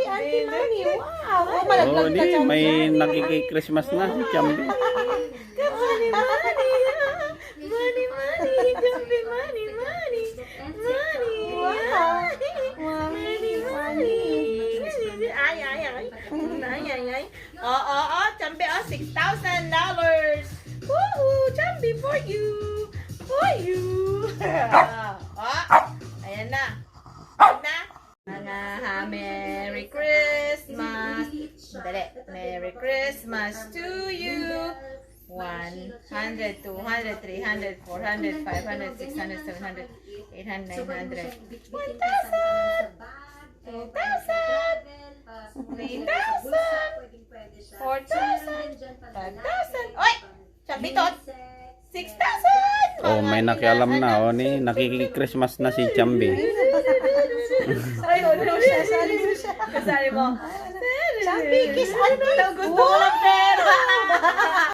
Auntie Manny, wow. Oh, Oh, malaglag ka, di, Chambi. may nakiki-Christmas na si Chambi. Money, money. Money, money. Chambi, money, money. Money. Wow. Money, money. Ay, ay, ay. Ay, ay, ay. Oh, Chambi, $6,000. Woohoo, Chambi, for you. For you. Ayan na. Merry Christmas. Dali. Merry Christmas to you. 100, 200, 300, 400, 500, 600, 700, 800, 900, 1,000, 2,000, 3,000, 4,000, 5,000. Oy! Sabitot! 6,000! Oh, may nakialam na. Oh, ni nakiki-Christmas na si Chambi. Ay, ano siya? Sali mo siya. Kasali mo. Chambi, kiss Auntie. Wow!